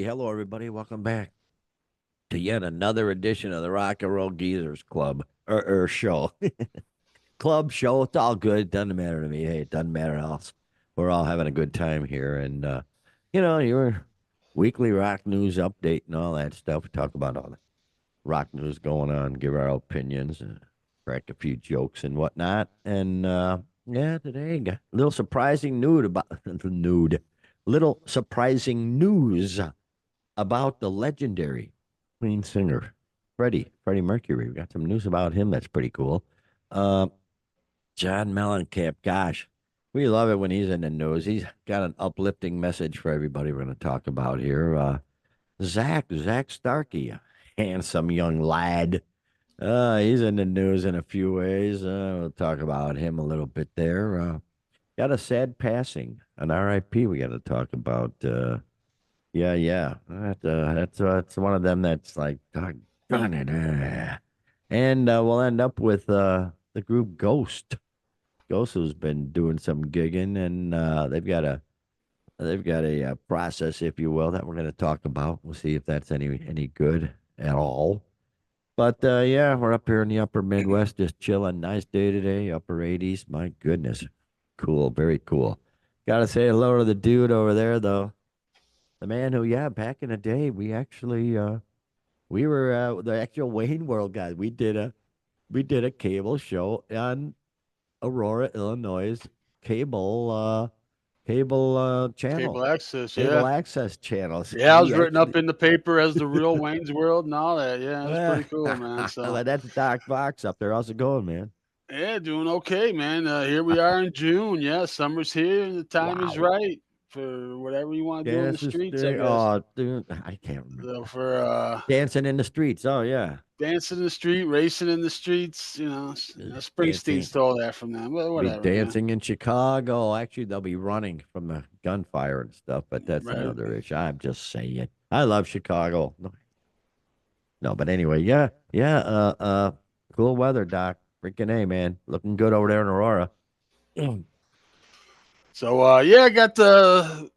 hello everybody. Welcome back to yet another edition of the Rock and Roll Geezers Club or show. Club show. It's all good. Doesn't matter to me. Hey, it doesn't matter else. We're all having a good time here, and your weekly rock news update and all that stuff. We talk about all the rock news going on, give our opinions, crack a few jokes and whatnot. And yeah, today got a little surprising nude about nude, little surprising news about the legendary Queen singer, Freddie Mercury. We got some news about him that's pretty cool. Uh, John Mellencamp, gosh, we love it when he's in the news. He's got an uplifting message for everybody we're going to talk about here. Zak Starkey, a handsome young lad. He's in the news in a few ways. We'll talk about him a little bit there. Got a sad passing, an RIP we got to talk about. Yeah. That's one of them that's like, darn it. And we'll end up with the group Ghost. Ghost who's been doing some gigging, and they've got a process, if you will, that we're going to talk about. We'll see if that's any good at all. But yeah, we're up here in the upper Midwest, just chilling. Nice day today, upper 80s. My goodness, cool, very cool. Got to say hello to the dude over there, though. The man who, yeah, back in the day, we were the actual Wayne World guys. We did a cable show on Aurora, Illinois, cable channel, Cable access, cable yeah. access channels. Yeah, I We was written up actually, in the paper as the real Wayne's World and all that. Yeah, it was well, pretty cool, man. So, that's Doc Fox up there. How's it going, man? yeah, doing okay, man. Here we are in June. Yeah, summer's here and the time is Wow. right for whatever you want to do in the Dance the streets, I street. guess. Oh, dude, I can't So remember. for Dancing in the streets. Oh yeah, dancing in the street, racing in the streets, Springsteen dancing. stole that from them. But Be whatever, man. dancing in Chicago. Actually, they'll be running from the gunfire and stuff, but that's Right. another issue. I'm just saying. I love Chicago. No, but anyway, yeah. Cool weather, Doc. Freaking A, man. Looking good over there in Aurora. So yeah, I got the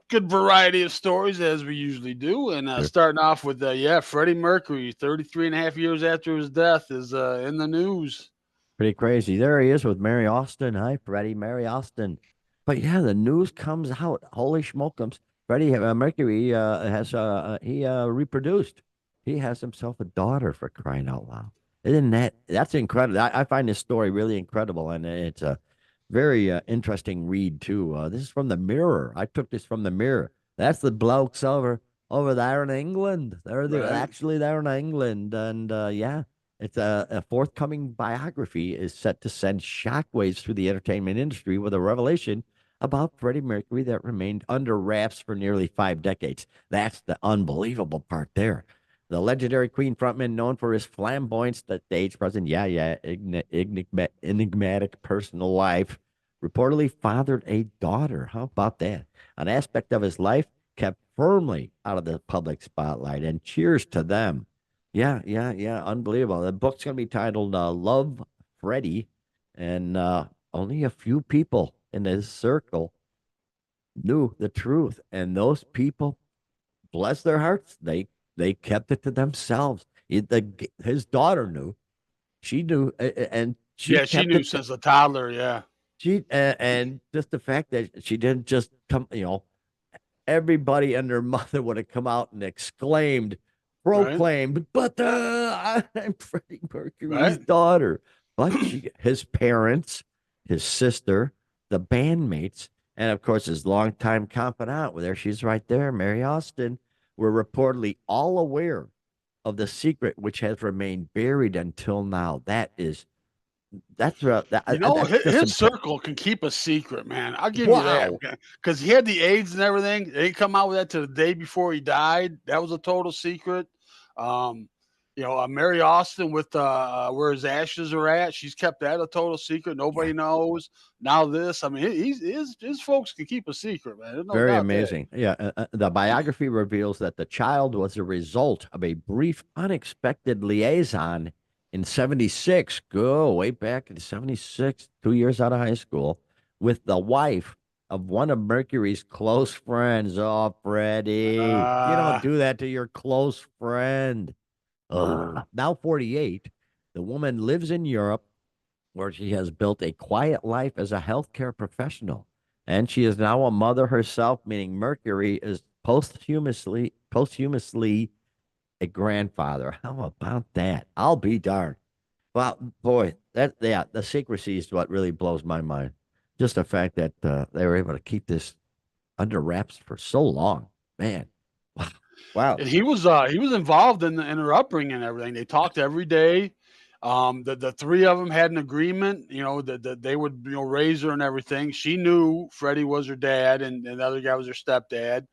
good variety of stories as we usually do. And Sure. starting off with, Freddie Mercury, 33 and a half years after his death, is in the news. Pretty crazy. There he is with Mary Austin. Hi, Freddie. Mary Austin. But yeah, the news comes out. Holy smokums. Freddie Mercury reproduced. He has himself a daughter for crying out loud. Isn't that's incredible? I find this story really incredible, and it's a very interesting read too. This is from the Mirror. I took this from the Mirror. That's the blokes over there in England. They're Right. actually there in England, and yeah, it's a forthcoming biography is set to send shockwaves through the entertainment industry with a revelation about Freddie Mercury that remained under wraps for nearly 5 decades. That's the unbelievable part there. The legendary Queen frontman, known for his flamboyant stage presence, enigmatic personal life, reportedly fathered a daughter. How about that? An aspect of his life kept firmly out of the public spotlight, and cheers to them. Yeah. Unbelievable. The book's going to be titled Love Freddie, and only a few people in his circle knew the truth. And those people, bless their hearts, they kept it to themselves. His daughter knew. She knew, and she Yeah, she kept knew it. since a toddler. Yeah. And just the fact that she didn't just come, everybody and their mother would have come out and exclaimed, Right. proclaimed, but I'm Freddie Mercury's Right. daughter. But his parents, his sister, the bandmates, and of course his longtime confidant, there she's right there, Mary Austin, were reportedly all aware of the secret, which has remained buried until now. That's just His important. circle can keep a secret, man. I'll give you that. Wow. Because he had the AIDS and everything. They didn't come out with that till the day before he died. That was a total secret. Um, Mary Austin with where his ashes are at. She's kept that a total secret. Yeah. Nobody knows. Now this. I mean, his folks can keep a secret, man. There's no Very doubt there. amazing. Yeah. The biography reveals that the child was a result of a brief, unexpected liaison in 76. Go way back in 76, 2 years out of high school, with the wife of one of Mercury's close friends. Oh, Freddie, you don't Uh, do that to your close friend. Ugh. Now 48, the woman lives in Europe where she has built a quiet life as a healthcare professional. And she is now a mother herself, meaning Mercury is posthumously a grandfather. How about that? I'll be darned. Well, boy, the secrecy is what really blows my mind. Just the fact that they were able to keep this under wraps for so long, man. Wow, wow. and he was involved in her upbringing and everything. They talked every day. The three of them had an agreement, that they would raise her and everything. She knew Freddie was her dad, and the other guy was her stepdad.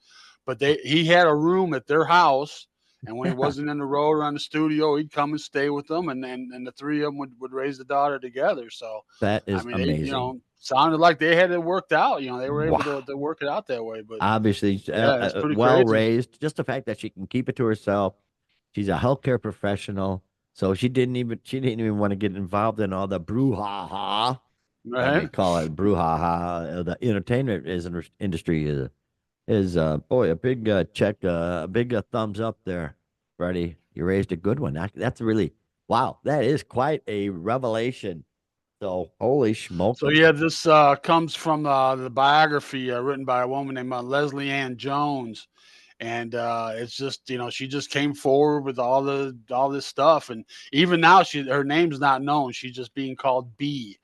But he had a room at their house, and when he wasn't in the road or on the studio, he'd come and stay with them, and the three of them would raise the daughter together. So, That I is mean, they amazing. sounded like they had it worked out. They were able Wow. to work it out that way. But Obviously, yeah, it's pretty well crazy. raised. Just the fact that she can keep it to herself. She's a healthcare professional, so she didn't even want to get involved in all the brouhaha. They Right? call it brouhaha. The entertainment industry is boy a big check, a big thumbs up there, Freddie. You raised a good one. That's really wow. That is quite a revelation. So holy So smoky. yeah, this comes from the biography written by a woman named Leslie Ann Jones, and it's just she just came forward with all this stuff, and even now her name's not known. She's just being called B.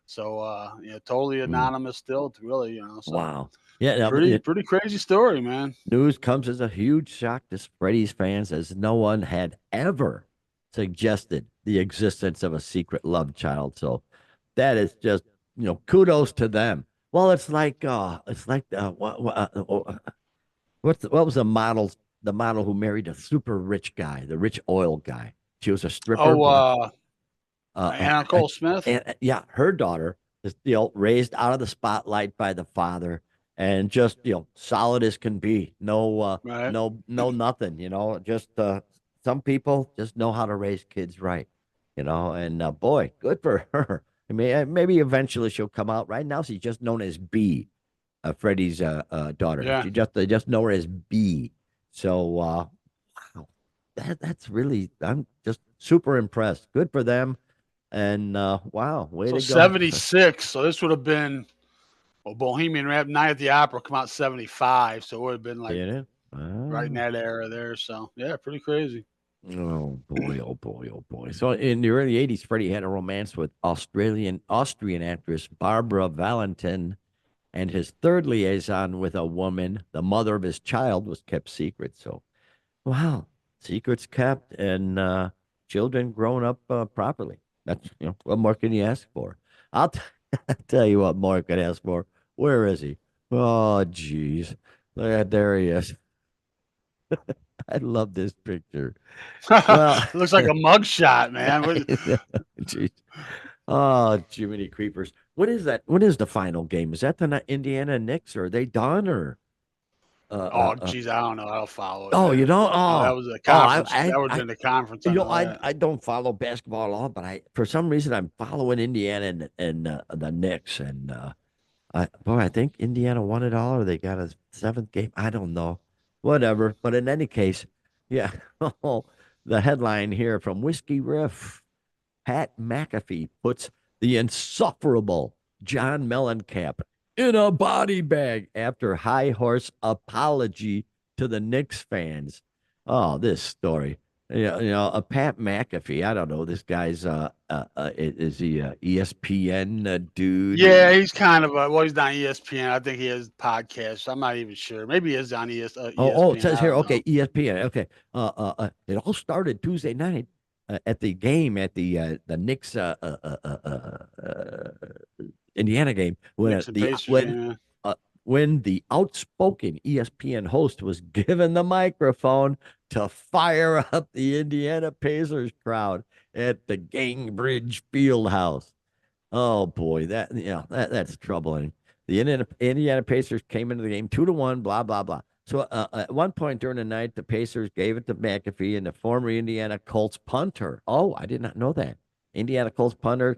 So totally Mm, anonymous still, really. So wow. Yeah. No, pretty crazy story, man. news comes as a huge shock to Freddie's fans as no one had ever suggested the existence of a secret love child. So that is just, kudos to them. Well, it's like what was the model who married a super rich guy, the rich oil guy. She was a stripper, Oh, but Anna Cole Smith, yeah, her daughter is raised out of the spotlight by the father, and just solid as can be. No, right? no, nothing. Just some people just know how to raise kids right. And boy, good for her. I mean, maybe eventually she'll come out. Right now, she's just known as B, Freddie's daughter. Yeah. They just know her as B. So wow, that's really, I'm just super impressed. Good for them. And wow, way So to go. 76. So this would have been Bohemian Rhapsody Night at the Opera come out 75. So it would have been like Did it? right in Oh. that era there. So yeah, pretty crazy. Oh boy, oh boy, oh boy. So in the early 80s, Freddie had a romance with Austrian actress Barbara Valentin, and his third liaison with a woman, the mother of his child, was kept secret. So wow, secrets kept and children grown up properly. That's what more can you ask for? I'll tell you what more can ask for. Where is he? Oh, geez. There he is. I love this picture. Well, Looks like a mugshot, man. geez. Oh, Jiminy Creepers. What is that? What is the final game? Is that the Indiana Knicks? Or are they done? Or Oh, geez, I don't know. I don't follow it, oh, you man. don't? No, that Oh, was a oh, conference. That would have been the conference. I know I that. I don't follow basketball at all, but for some reason I'm following Indiana and the Knicks, and I think Indiana won it all, or they got a seventh game. I don't know, whatever. But in any case, yeah. Oh, the headline here from Whiskey Riff: Pat McAfee puts the insufferable John Mellencamp in a body bag after high horse apology to the Knicks fans. Oh, this story. Yeah, a Pat McAfee. I don't know. This guy's is he a ESPN Yeah, dude? he's kind of he's not ESPN. I think he has podcasts. I'm not even sure. Maybe he is on Oh, it ESPN. says I here, don't okay, know. ESPN. Okay, it all started Tuesday night at the game at the Knicks Indiana game Knicks and Pacers game. Yeah. uh, when the outspoken ESPN host was given the microphone to fire up the Indiana Pacers crowd at the Gangbridge Fieldhouse. Oh boy, that's troubling. The Indiana Pacers came into the game 2-1, blah blah blah. So at one point during the night, the Pacers gave it to McAfee and the former Indiana Colts punter. Oh, I did not know that. Indiana Colts punter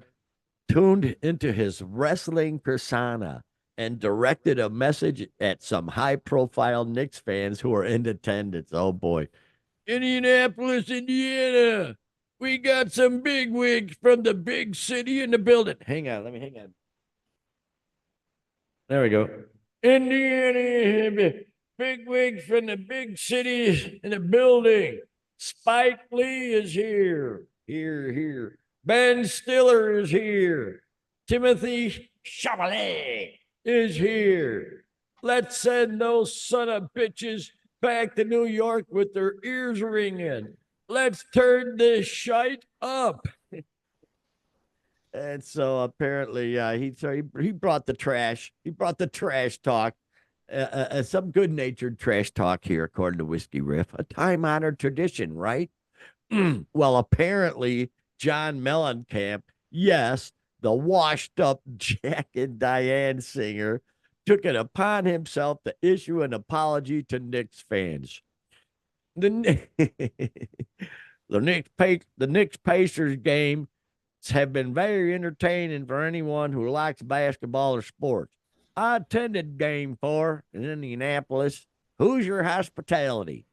tuned into his wrestling persona and directed a message at some high-profile Knicks fans who were in attendance. Oh boy. Indianapolis, Indiana. We got some bigwigs from the big city in the building. Hang on, let me hang on. There we go. Indiana, bigwigs from the big cities in the building. Spike Lee is here. Here, here. Ben Stiller is here. Timothy Chalamet is here. Let's send those son of bitches back to New York with their ears ringing. Let's turn this shite up. And so apparently, he brought the trash. He brought the trash talk. Some good natured trash talk here, according to Whiskey Riff, a time honored tradition, right? Well, apparently, John Mellencamp, yes, the washed up Jack and Diane singer, took it upon himself to issue an apology to Knicks fans. The, the Knicks Pacers game have been very entertaining for anyone who likes basketball or sports. I attended game 4 in Indianapolis. Hoosier hospitality.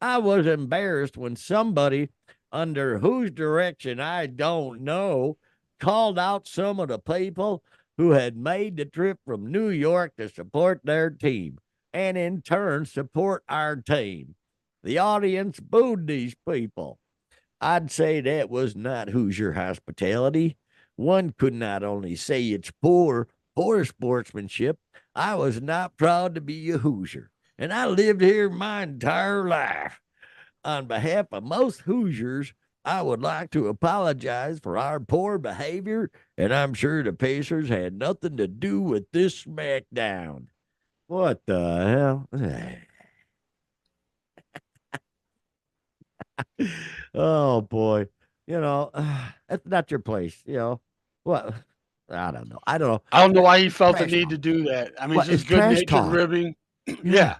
I was embarrassed when somebody, under whose direction I don't know, called out some of the people who had made the trip from New York to support their team and in turn support our team. The audience booed these people. I'd say that was not Hoosier hospitality. One could not only say it's poor sportsmanship. I was not proud to be a Hoosier, and I lived here my entire life. On behalf of most Hoosiers, I would like to apologize for our poor behavior, and I'm sure the Pacers had nothing to do with this smackdown. What the hell? Oh boy, that's not your place. What? I don't know. I don't know. I don't know why he felt the Trash need talk. to do that. I mean, it's What? It's just good trash natured talk. ribbing. Yeah. Yeah.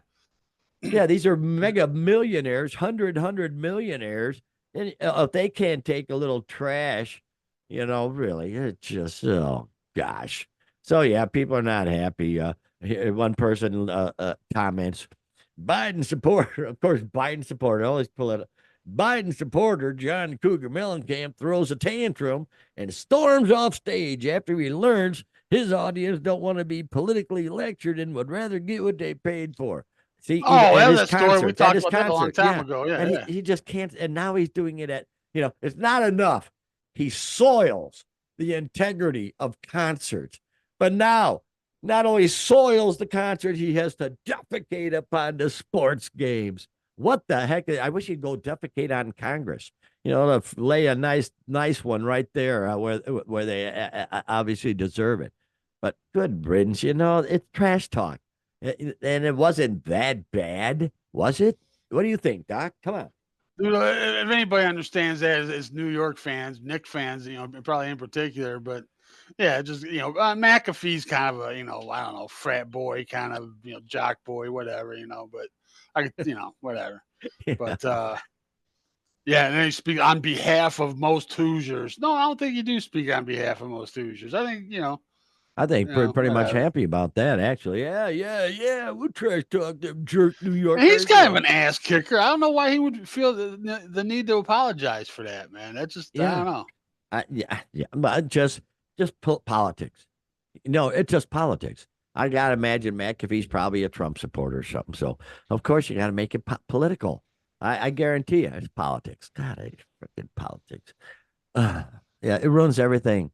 Yeah, these are mega millionaires, hundred millionaires. And if they can't take a little trash, really, it's just, oh gosh. So yeah, people are not happy. One person comments, Biden supporter, of course, Biden supporter, always pull it. Biden supporter John Cougar Mellencamp throws a tantrum and storms off stage after he learns his audience don't want to be politically lectured and would rather get what they paid for. See, even Oh, at that was his that story. We concerts, at talked his about that a long concert, time yeah. ago. Yeah, And yeah. he just can't, and now he's doing it at, it's not enough. He soils the integrity of concerts. But now, not only soils the concert, he has to defecate upon the sports games. What the heck? I wish he'd go defecate on Congress. To lay a nice one right there where they obviously deserve it. But good riddance, it's trash talk. And it wasn't that bad, was it? What do you think, Doc? Come on. Dude, if anybody understands that, it's New York fans, Knicks fans, probably in particular. But yeah, just McAfee's kind of a I don't know, frat boy, kind of jock boy, whatever. But whatever. Yeah. But yeah, and then you speak on behalf of most Hoosiers. No, I don't think you do speak on behalf of most Hoosiers. I think I think pretty much whatever. happy about that, actually. Yeah. We'll trash talk them jerk New And he's Yorkers. kind of an ass kicker. I don't know why he would feel the need to apologize for that, man. That's just I Yeah. don't know. Yeah. But just politics. No, it's just politics. I gotta imagine McAfee's probably a Trump supporter or something. So of course you got to make it political. I guarantee you, it's politics. God, it's freaking politics. Uh, yeah, it ruins everything.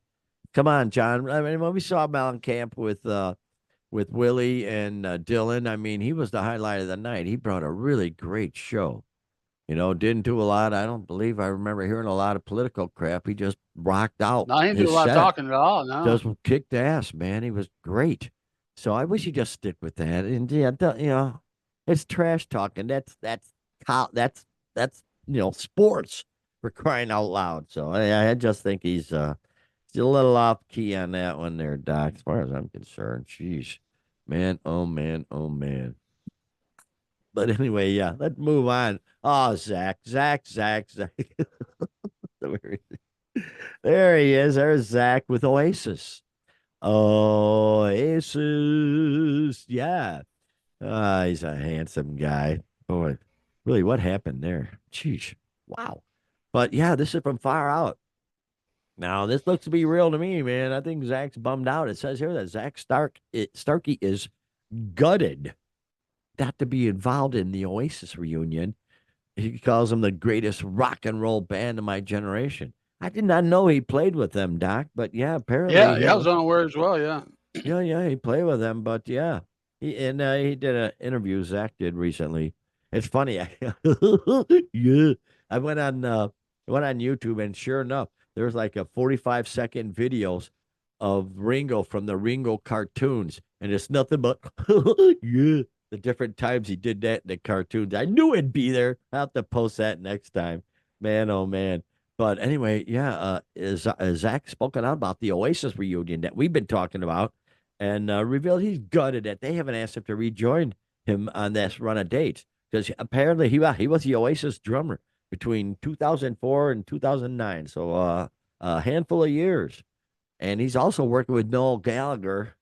Come on, John. I mean, when we saw Mellencamp with Willie and Dylan, I mean, he was the highlight of the night. He brought a really great show. Didn't do a lot. I don't believe I remember hearing a lot of political crap. He just rocked out No, he didn't do his a lot of set. talking at all. No. Just kicked ass, man. He was great. So I wish he'd just stick with that. And yeah, it's trash talking. That's sports for crying out loud. So I just think he's a little off key on that one there, Doc. As far as I'm concerned, jeez, man, oh man, oh man. But anyway, yeah, let's move on. Oh, Zach. There he is. There's Zach with Oasis. Oasis. Yeah. He's a handsome guy. Boy, really, what happened there? Jeez. Wow. But yeah, this is from far out. Now, this looks to be real to me, man. I think Zak's bummed out. It says here that Starkey is gutted not to be involved in the Oasis reunion. He calls them the greatest rock and roll band of my generation. I did not know he played with them, Doc, but yeah, apparently, Yeah, yeah, I was unaware as well. Yeah. yeah, he played with them, but yeah, he did an interview Zach did recently. It's funny, yeah, I went on YouTube, and sure enough, there's like a 45-second videos of Ringo from the Ringo cartoons, and it's nothing but yeah, the different times he did that in the cartoons. I knew it'd be there. I'll have to post that next time, man. Oh man. But anyway, yeah, is Zach spoken out about the Oasis reunion that we've been talking about, and revealed he's gutted that they haven't asked him to rejoin him on this run of dates because apparently he was the Oasis drummer between 2004 and 2009, so a handful of years, and he's also working with Noel Gallagher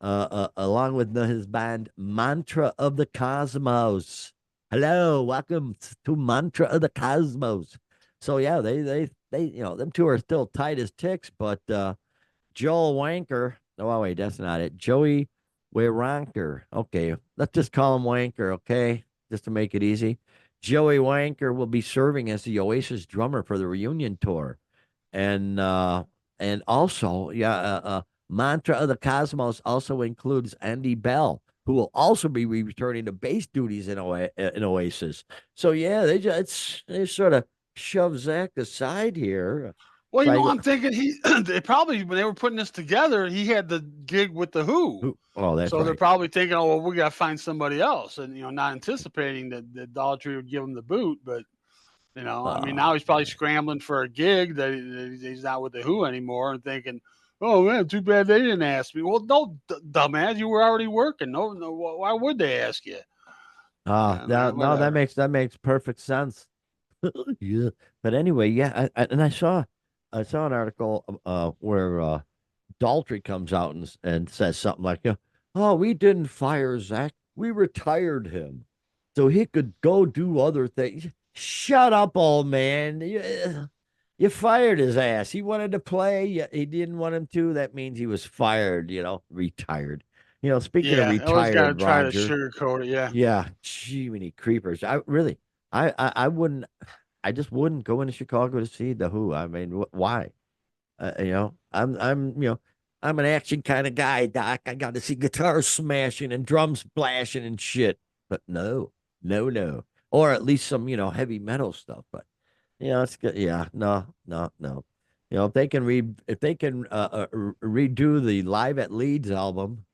along with his band Mantra of the Cosmos. Hello, welcome to Mantra of the Cosmos. So yeah, they them two are still tight as ticks, but Joel Wanker. Oh wait, that's not it. Joey Waronker. Okay, let's just call him Wanker. Okay, just to make it easy. Joey Wanker will be serving as the Oasis drummer for the reunion tour, and uh, and also Mantra of the Cosmos also includes Andy Bell, who will also be returning to bass duties in Oasis. So yeah, they sort of shove Zach aside here. Well, Like, I'm thinking they probably when they were putting this together, he had the gig with the Who. oh, that's So they're right. probably thinking, oh well, we got to find somebody else, and not anticipating that Dollar Tree would give him the boot. But I mean, now Oh he's probably man. scrambling for a gig that he's not with the Who anymore, and thinking, oh man, too bad they didn't ask me. Well, no, dumbass, you were already working. No, no, why would they ask you? Ah, Yeah, no, man, no, whatever. that makes perfect sense. Yeah. But anyway, yeah, and I saw an article where Daltrey comes out and says something like, "Oh, we didn't fire Zach. We retired him so he could go do other things." Shut up, old man. You fired his ass. He wanted to play. He didn't want him to. That means he was fired, retired. Speaking of Yeah, always got to retired, try to Roger. sugarcoat it. Yeah. Yeah, gee, many creepers. I wouldn't. I just wouldn't go into Chicago to see the Who. I mean, why? I'm an action kind of guy, Doc. I got to see guitars smashing and drums blasting and shit. But no, no, no, or at least some heavy metal stuff. But it's good. Yeah, no, no, no. If they can redo the Live at Leeds album,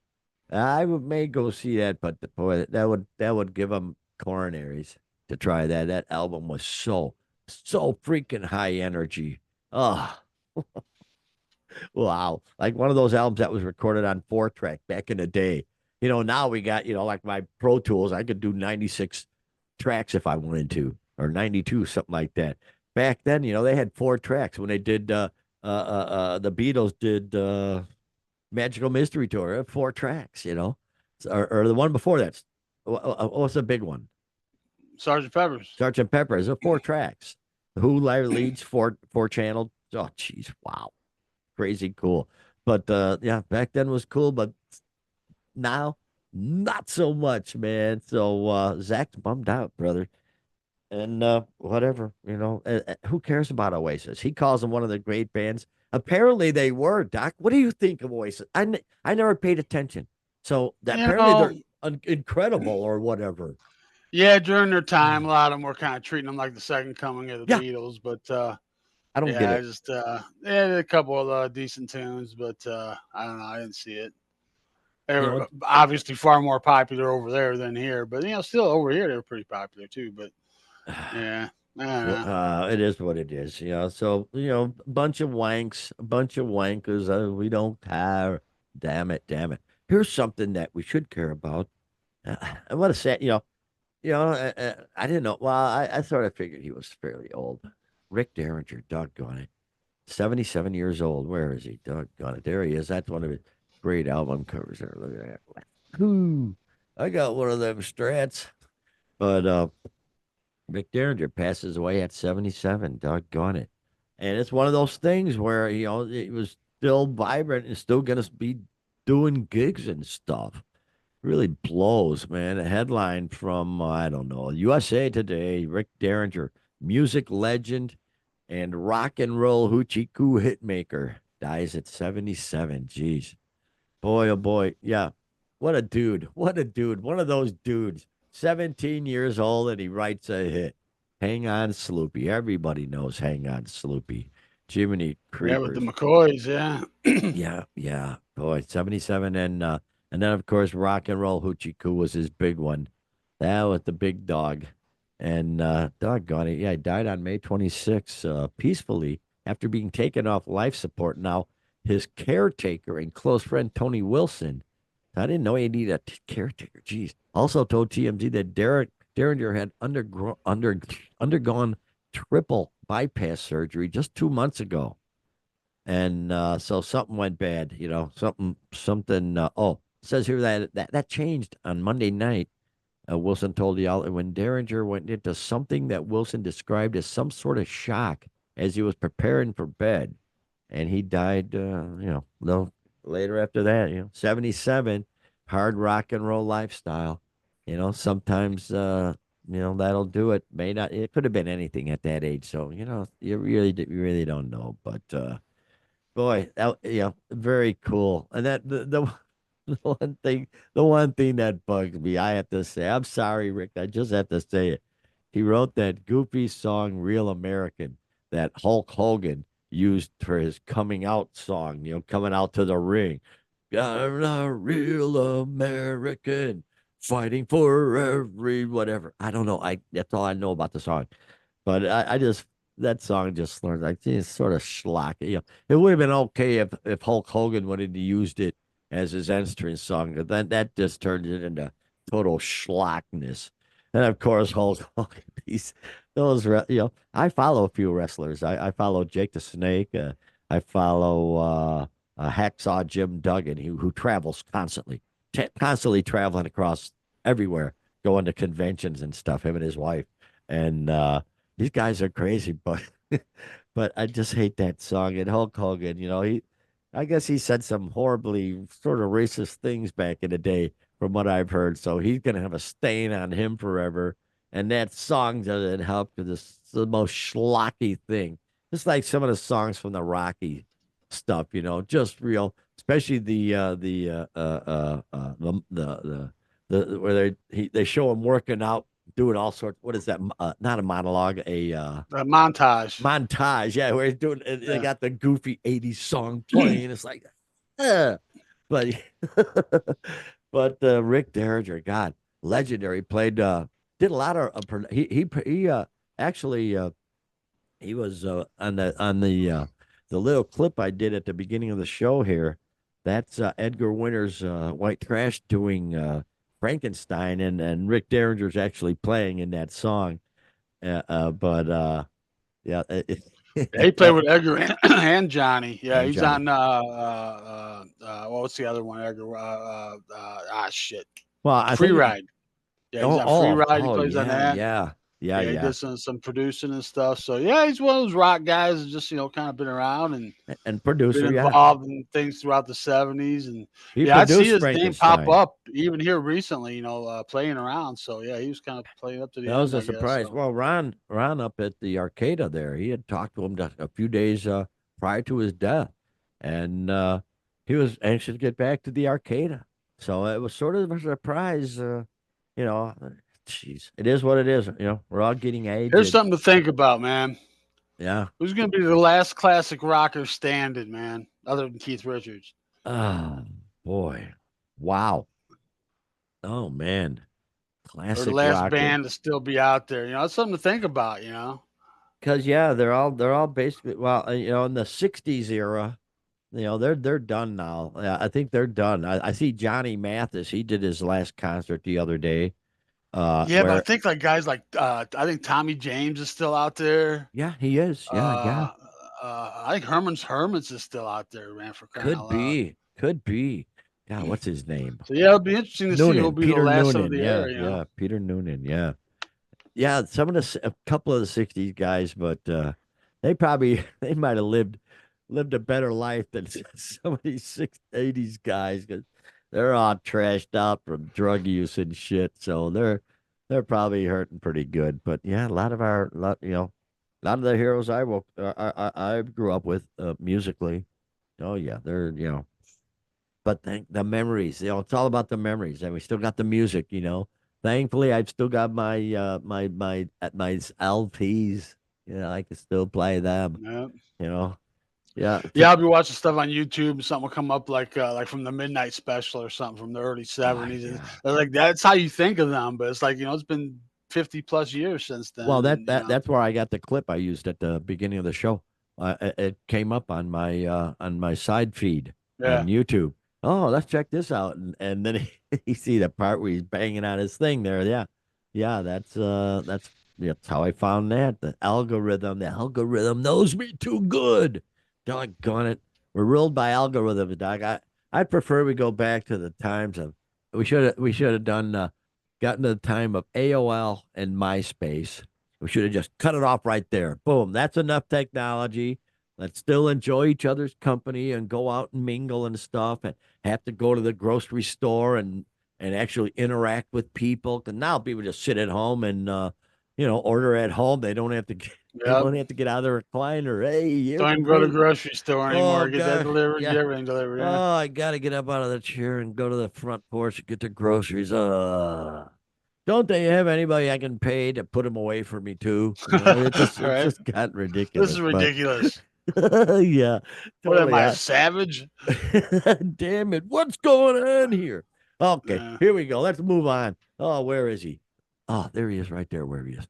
may go see that. But boy, that would give them coronaries to try that. That album was so freaking high energy. Oh, wow. Like one of those albums that was recorded on 4-track back in the day. Now we got, like my Pro Tools, I could do 96 tracks if I wanted to, or 92, something like that. Back then, they had 4 tracks when they did, the Beatles did Magical Mystery Tour, 4 tracks, or the one before that. What's the big one? Sergeant Pepper's. Sergeant Pepper is a 4 tracks. Who Live leads four channel. Oh, jeez, wow, crazy cool. But yeah, back then was cool, but now not so much, man. So Zach's bummed out, brother. And whatever, who cares about Oasis? He calls them one of the great bands. Apparently they were, Doc. What do you think of Oasis? I never paid attention. So You apparently they're know, incredible or whatever. yeah, during their time, a lot of them were kind of treating them like the second coming of the Yeah, Beatles. But I don't get yeah, I it. just they had a couple of decent tunes, but I don't know, I didn't see it. They You were know, obviously far more popular over there than here, but still over here they were pretty popular too. But yeah, I don't know. it is what it is. So bunch of wanks, a bunch of wankers. We don't care. Damn it, damn it. Here's something that we should care about. I want to say, I didn't know. Well, I sort of figured he was fairly old. Rick Derringer, doggone it. 77 years old. Where is he? Doggone it. There he is. That's one of his great album covers there. Look at that. Whoo. I got one of them strats. But Mick Derringer passes away at 77. Doggone it. And it's one of those things where, it was still vibrant and still going to be doing gigs and stuff. Really blows, man. A headline from, I don't know, USA Today, Rick Derringer, music legend and rock and roll hoochie coo hitmaker, dies at 77. Jeez. Boy, oh boy. Yeah. What a dude. What a dude. One of those dudes. 17 years old and he writes a hit. Hang on, Sloopy. Everybody knows Hang on, Sloopy. Jiminy Yeah, with the Creepers. McCoys. Yeah. Yeah, yeah. Boy, 77 and then of course Rock and Roll Hoochie Coo was his big one. That was the big dog. And doggone it. Yeah, he died on May 26th, peacefully after being taken off life support. Now, his caretaker and close friend Tony Wilson, I didn't know he needed a caretaker. Jeez. Also told TMZ that Derek Derringer had undergone triple bypass surgery just 2 months ago. And so something went bad, something. Oh, it says here that changed on Monday night. Wilson told the outlet when Derringer went into something that Wilson described as some sort of shock as he was preparing for bed, and he died. No later after that. 77, hard rock and roll lifestyle. Sometimes that'll do it. May not. It could have been anything at that age. So you really don't know, but. Boy, that, very cool. And that the one thing that bugs me, I have to say, I'm sorry, Rick, I just have to say it. He wrote that goofy song, Real American, that Hulk Hogan used for his coming out song, coming out to the ring. I'm a real American, fighting for every whatever. I don't know. That's all I know about the song. But I just that song just learned like it's sort of schlock. It would have been okay if Hulk Hogan would have used it as his entrance song, but then that just turned it into total schlockness. And of course, Hulk Hogan. I follow a few wrestlers. I follow Jake the Snake. I follow Hacksaw Jim Duggan, who travels constantly, constantly traveling across everywhere, going to conventions and stuff. Him and his wife, and these guys are crazy, but but I just hate that song. And Hulk Hogan, I guess he said some horribly sort of racist things back in the day, from what I've heard. So he's gonna have a stain on him forever. And that song doesn't help because it's the most schlocky thing. Just like some of the songs from the Rocky stuff, just real, especially where they show him working out, doing all sorts. What is that? Not a monologue, a A montage. montage. Yeah, where he's doing. They Yeah. got the goofy '80s song playing. It's like, eh. but but Rick Derringer, God, legendary. Played, did a lot of. He actually he was on the little clip I did at the beginning of the show here. That's Edgar Winter's White Trash doing Frankenstein, and Rick Derringer's actually playing in that song. But yeah, Yeah, he played with Edgar and Johnny. Yeah, and he's Johnny. on. What's the other one? Edgar. Shit. Well, I Free think it, Ride. Yeah, he's oh on Free oh Ride. He oh plays on yeah that. yeah yeah Yeah, he yeah, does some producing and stuff. So yeah, he's one of those rock guys that just kind of been around and and been producer, yeah, involved in things throughout the '70s. And he yeah, I'd see produced his name pop Frankenstein. up even here recently. Playing around. So yeah, he was kind of playing up to the That was end, a I guess. surprise. So Well, Ron up at the Arcada there, he had talked to him a few days prior to his death, and he was anxious to get back to the Arcada. So it was sort of a surprise. You know, Jeez, it is what it is. We're all getting here's aged. something to think about, man. Yeah. Who's going to be the last classic rocker standing, man, other than Keith Richards? Oh boy. Wow. Oh man. Or the Classic last rocker. band to still be out there? That's something to think about. Because yeah, they're all basically, well, in the '60s era. They're done now. Yeah, I think they're done. I see Johnny Mathis. He did his last concert the other day. Yeah, but I Where think like guys like I think Tommy James is still out there. Yeah, he is. Yeah, yeah. I think Herman's is still out there, man, for crying Could out loud. be. Could be. God, what's his name? So yeah, it'll be interesting to see who'll Noonan. be the Peter last of Noonan. the Yeah, era. You know. yeah. Peter Noonan. Yeah. Yeah, some of a couple of the '60s guys, but they probably they might have lived a better life than some of these '80s guys because they're all trashed out from drug use and shit. So they're probably hurting pretty good. But yeah, a lot of a lot of the heroes I grew up with musically. Oh yeah, they're but the memories, it's all about the memories, and we still got the music. Thankfully, I've still got my LPs. I can still play them. Yeah. You know, yeah, Yeah, I'll be watching stuff on YouTube, and something will come up like from the Midnight Special or something from the early oh '70s. And yeah. like that's how you think of them, but it's like it's been 50 plus years since then, Well, and that's where I got the clip I used at the beginning of the show. It came up on my side feed on yeah, YouTube. Oh, let's check this out, and then you see the part where he's banging on his thing there. Yeah, yeah, that's how I found that. The algorithm knows me too good. Doggone it, we're ruled by algorithms, Doc. I'd prefer we go back to the times of we should have done. Gotten to the time of AOL and MySpace. We should have just cut it off right there. Boom. That's enough technology. Let's still enjoy each other's company and go out and mingle and stuff and have to go to the grocery store and actually interact with people. Because now people just sit at home and order at home. They don't have to they yeah. don't have to get out of their recliner. Hey, here's Don't a even go to the plate. grocery store Oh anymore. Get that god. delivered. Get Yeah. everything delivered. Yeah. Oh, I gotta get up out of the chair and go to the front porch and get the groceries. Don't they have anybody I can pay to put them away for me too? It's Right. just gotten This is ridiculous. But ridiculous. yeah, What am totally. I, a savage? Damn it, what's going on here? Okay, Yeah. here we go. Let's move on. Oh, where is he? Oh, there he is, right there. Where he is.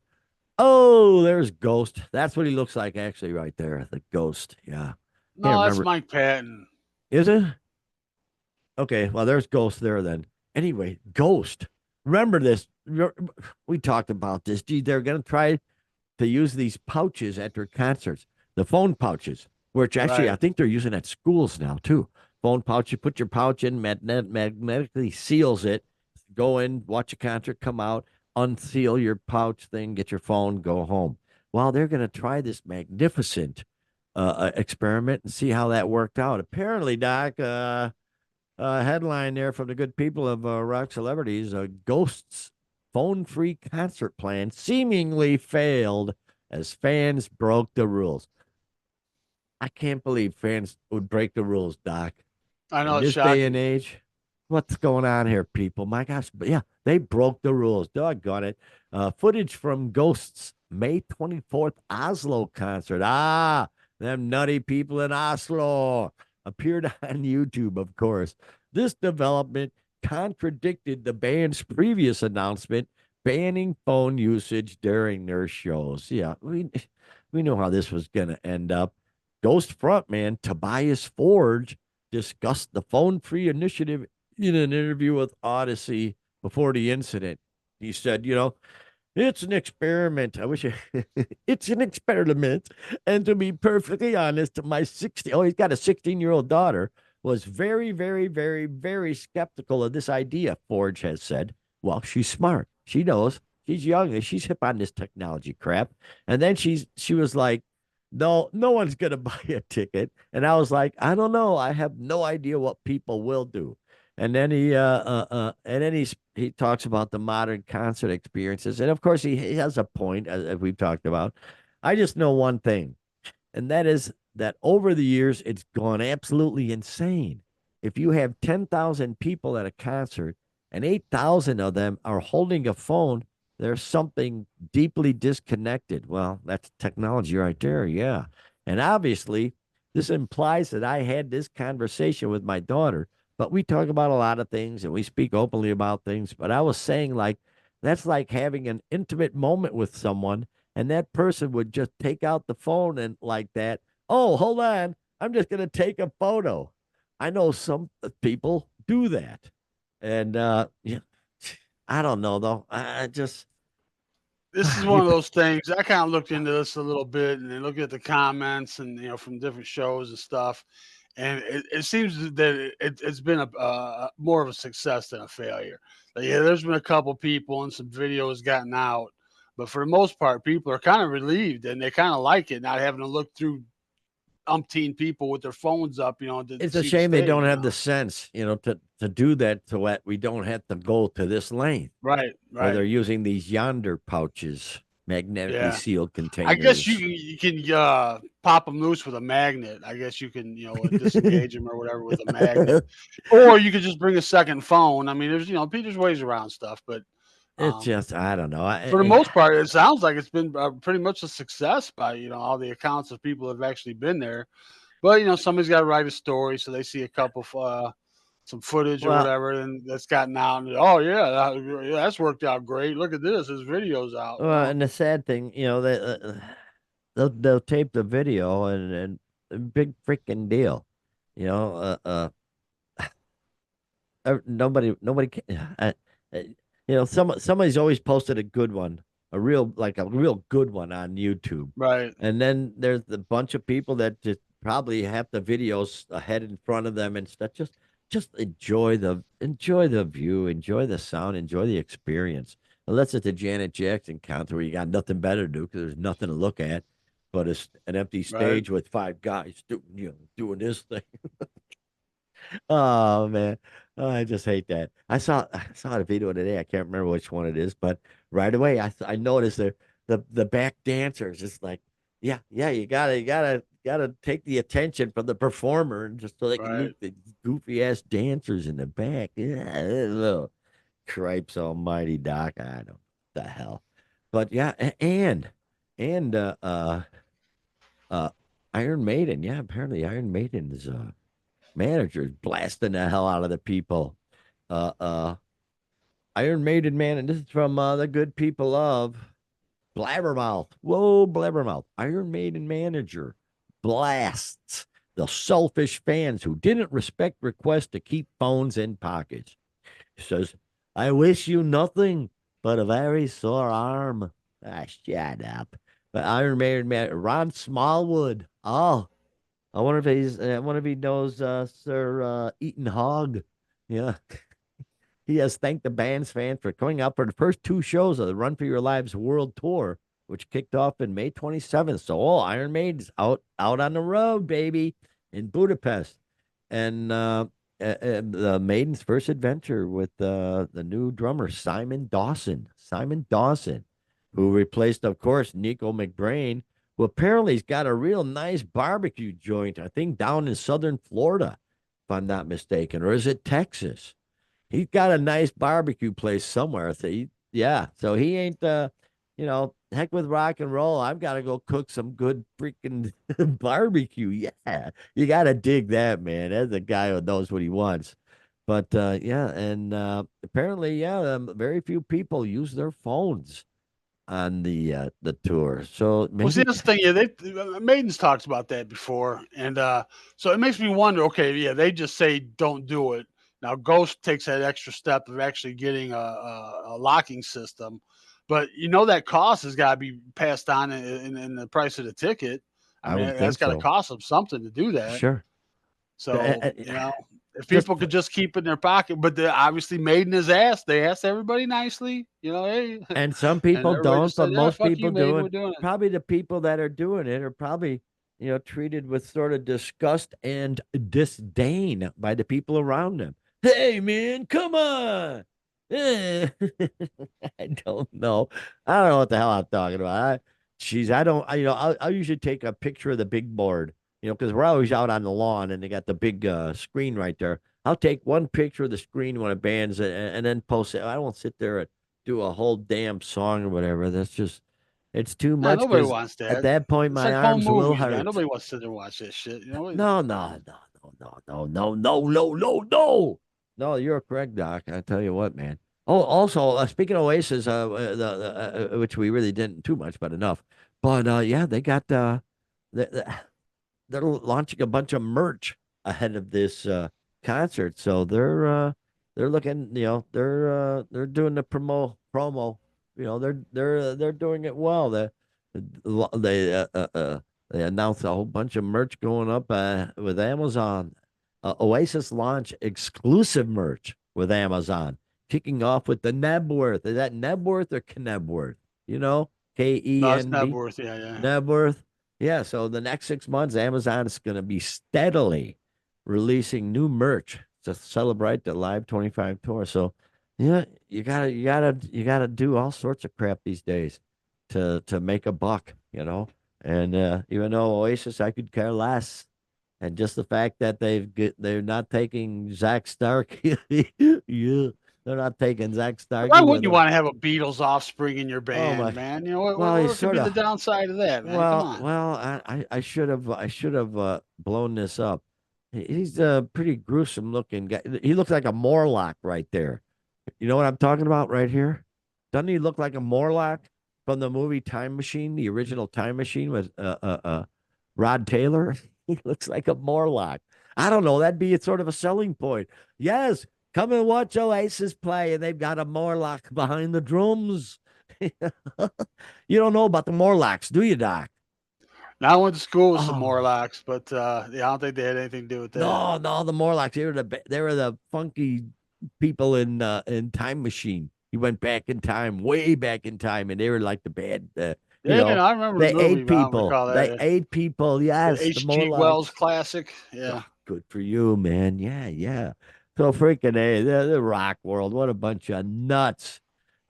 Oh, there's Ghost. That's what he looks like, actually, right there. The Ghost. Yeah, can't No, that's remember. Mike Patton. Is it? Okay, well, there's Ghost there then. Anyway, Ghost. Remember this. We talked about this. Gee, they're going to try to use these pouches at their concerts, the phone pouches, which actually I Right. think they're using at schools now too. Phone pouch, you put your pouch in, magnetically seals it. Go in, watch a concert, come out, unseal your pouch thing, get your phone, go home. Well, they're going to try this magnificent experiment and see how that worked out. Apparently, Doc, headline there from the good people of rock celebrities: Ghosts phone free concert plan seemingly failed as fans broke the rules. I can't believe fans would break the rules, Doc. I know In it's this day and shocking. age, what's going on here, people? My gosh, but yeah, they broke the rules. Doggone it. Footage from Ghosts May 24th Oslo concert. Them nutty people in Oslo appeared on YouTube, of course. This development contradicted the band's previous announcement banning phone usage during their shows. Yeah, we know how this was going to end up. Ghost frontman Tobias Forge discussed the phone free initiative in an interview with Odyssey before the incident. He said, it's an experiment. I wish it's an experiment. And to be perfectly honest, he's got a 16-year-old daughter, was very, very, very, very skeptical of this idea, Forge has said. Well, she's smart. She knows. She's young. She's hip on this technology crap. And then she was like, no one's gonna buy a ticket. And I was like, I don't know. I have no idea what people will do. And then he talks about the modern concert experiences, and of course he has a point, as we've talked about. I just know one thing, and that is that over the years it's gone absolutely insane. If you have 10,000 people at a concert and 8,000 of them are holding a phone, there's something deeply disconnected. Well, that's technology right there. Yeah. And obviously, this implies that I had this conversation with my daughter, but we talk about a lot of things and we speak openly about things. But I was saying, like, that's like having an intimate moment with someone, and that person would just take out the phone and like that. Oh, hold on. I'm just going to take a photo. I know some people do that. And yeah, I don't know though. I just this is one of those things. I kind of looked into this a little bit and then looked at the comments and from different shows and stuff, and it seems that it's been a more of a success than a failure. Like, yeah, there's been a couple people and some videos gotten out, but for the most part, people are kind of relieved and they kind of like it, not having to look through umpteen people with their phones up, to It's a see the shame they state. don't have the sense, to do that so that we don't have to go to this lane Right, where right, they're using these yonder pouches, magnetically yeah. sealed I guess containers. you can pop them loose with a magnet. I guess you can disengage them or whatever with a magnet, or you could just bring a second phone. I mean, there's ways around stuff, but It's um, just, I don't know. for the most part, it sounds like it's been pretty much a success by all the accounts of people that have actually been there. But somebody's got to write a story, so they see a couple of some footage or Well, whatever, and that's gotten out. And oh yeah, yeah, that's worked out great. Look at this, his videos out. and the sad thing, they'll tape the video and a big freaking deal, you know. Nobody can, somebody's always posted a good one, a real good one on YouTube, Right, and then there's a bunch of people that just probably have the videos ahead in front of them and stuff. Just enjoy the view, enjoy the sound, enjoy the experience. Unless it's a Janet Jackson concert where you got nothing better to do because there's nothing to look at, but it's an empty right. stage with five guys doing this thing. Oh man, oh, I just hate that. I saw a video today. I can't remember which one it is, but right away I noticed the back dancers. It's like, yeah, you gotta take the attention from the performer, and just so they can Right. look the goofy ass dancers in the back. Yeah, little cripes almighty, Doc. I don't the hell, but yeah, and uh, Iron Maiden. Yeah, apparently Iron Maiden's managers blasting the hell out of the people. Uh, uh, Iron Maiden, man, and this is from the good people of Blabbermouth. Whoa, Blabbermouth. Iron Maiden manager blasts the selfish fans who didn't respect requests to keep phones in pockets. He says, I wish you nothing but a very sore arm. Ah, shut up. But Iron Maiden man, Ron Smallwood. Oh, I wonder if he knows Sir Eaton Hogg. Yeah. He has thanked the band's fans for coming out for the first two shows of the Run for Your Lives World Tour, which kicked off in May 27th. So, Iron Maiden's out on the road, baby, in Budapest. And the Maiden's first adventure with the new drummer, Simon Dawson. Simon Dawson, who replaced, of course, Nico McBrain, who apparently has got a real nice barbecue joint, I think down in southern Florida, if I'm not mistaken. Or is it Texas? He's got a nice barbecue place somewhere. So he ain't heck with rock and roll. I've got to go cook some good freaking barbecue. Yeah. You got to dig that, man. That's a guy who knows what he wants. But yeah, and apparently, yeah, very few people use their phones on the tour. So Well, see, maybe that's the thing. Yeah, Maidens talks about that before, and so it makes me wonder. Okay, yeah, they just say don't do it. Now, Ghost takes that extra step of actually getting a locking system, but that cost has got to be passed on in the price of the ticket. I I mean, would that's think got to so. cost them something to do that. Sure. Uh, So uh, if Just people could just keep it in their pocket, but they obviously Maiden is asked. They asked everybody nicely, hey, And some and people everybody don't, just but said, "Yeah, most fuck people you, do. Maiden. And We're doing it." probably the people that are doing it are probably, treated with sort of disgust and disdain by the people around them. Hey, man, come on. Eh. I don't know. I don't know what the hell I'm talking about. I don't, I'll usually take a picture of the big board, because we're always out on the lawn and they got the big screen right there. I'll take one picture of the screen when it bands and then post it. I won't sit there and do a whole damn song or whatever. It's too Nah, much nobody because wants at that. that point It's my like home arms will movies, man. hurt. Nobody wants to sit there and watch that shit. No, no, no, no, no, no, no, no, no, no, no. No, you're correct, Doc. I tell you what, man. Oh, also, speaking of Oasis, which we really didn't too much, but enough. But yeah, they got they're launching a bunch of merch ahead of this concert, so they're looking, they're doing the promo. they're doing it well. They they announced a whole bunch of merch going up with Amazon. Oasis launch exclusive merch with Amazon, kicking off with the Nebworth. Is that Nebworth or Knebworth? You know, No, it's not KENB, worth. Yeah, yeah. Nebworth. Yeah. So the next 6 months, Amazon is going to be steadily releasing new merch to celebrate the Live 25 tour. So, yeah, you gotta do all sorts of crap these days to make a buck, And even though Oasis, I could care less. And just the fact that they're not taking Zak Starkey, yeah, they're not taking Zak Why Starkey wouldn't with you them. want to have a Beatles offspring in your Oh band, my! man? You know what? Well, he's What could sort be the of. downside of that, man? Come Well, on. well, I should have blown this up. He's a pretty gruesome looking guy. He looks like a Morlock right there. You know what I'm talking about right here? Doesn't he look like a Morlock from the movie Time Machine, the original Time Machine with Rod Taylor? He looks like a Morlock. I don't know. That'd be sort of a selling point. Yes, come and watch Oasis play, and they've got a Morlock behind the drums. You don't know about the Morlocks, do you, Doc? Now I went to school with some Oh Morlocks, but yeah, I don't think they had anything to do with that. no, the Morlocks. They were the funky people in Time Machine. He went back in time, way back in time, and they were like the bad. Yeah, I remember the They movie, ate but I don't people. recall They that. ate people. The Yes, the H.G. Wells Morlocks. classic. Oh, Yeah. good for you, man. Yeah, yeah. So freaking a the rock world. What a bunch of nuts.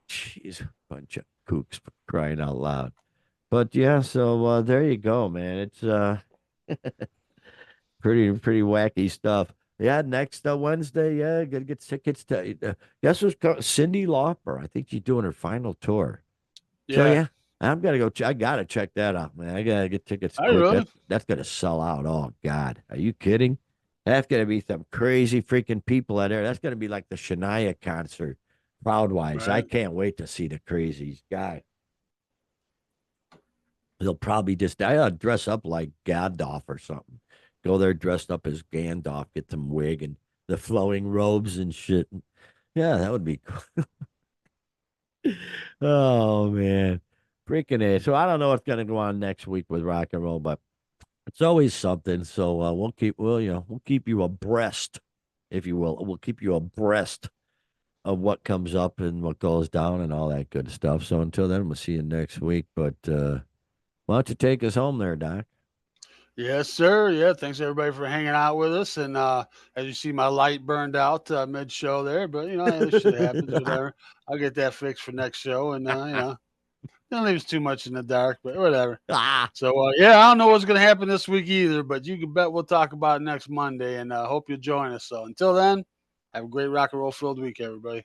Jeez, bunch of kooks for crying out loud. But yeah, so there you go, man. It's pretty wacky stuff. Yeah, next Wednesday, yeah, gonna get tickets to. Guess who's Cindy Lauper? I think she's doing her final tour. So Yeah. yeah, I'm gonna go. I gotta check that out, man. I gotta get tickets I quick. really. That's gonna sell out. Oh God, are you kidding? That's gonna be some crazy freaking people out there. That's gonna be like the Shania concert, crowd wise. I Right. can't wait to see the crazies. God, they'll probably just dress up like Gandalf or something. Go there dressed up as Gandalf, get some wig and the flowing robes and shit. Yeah, that would be cool. Oh man, freaking it. So I don't know what's gonna go on next week with rock and roll, but it's always something. So we'll keep you abreast, if you will. We'll keep you abreast of what comes up and what goes down and all that good stuff. So until then, we'll see you next week. But why don't you take us home there, Doc? Yes, sir. Yeah. Thanks everybody for hanging out with us. And as you see, my light burned out mid show there, but hey, this shit happens. Whatever. I'll get that fixed for next show, and don't leave us too much in the dark, but whatever. Ah. So yeah, I don't know what's gonna happen this week either, but you can bet we'll talk about it next Monday, and hope you'll join us. So until then, have a great rock and roll filled week, everybody.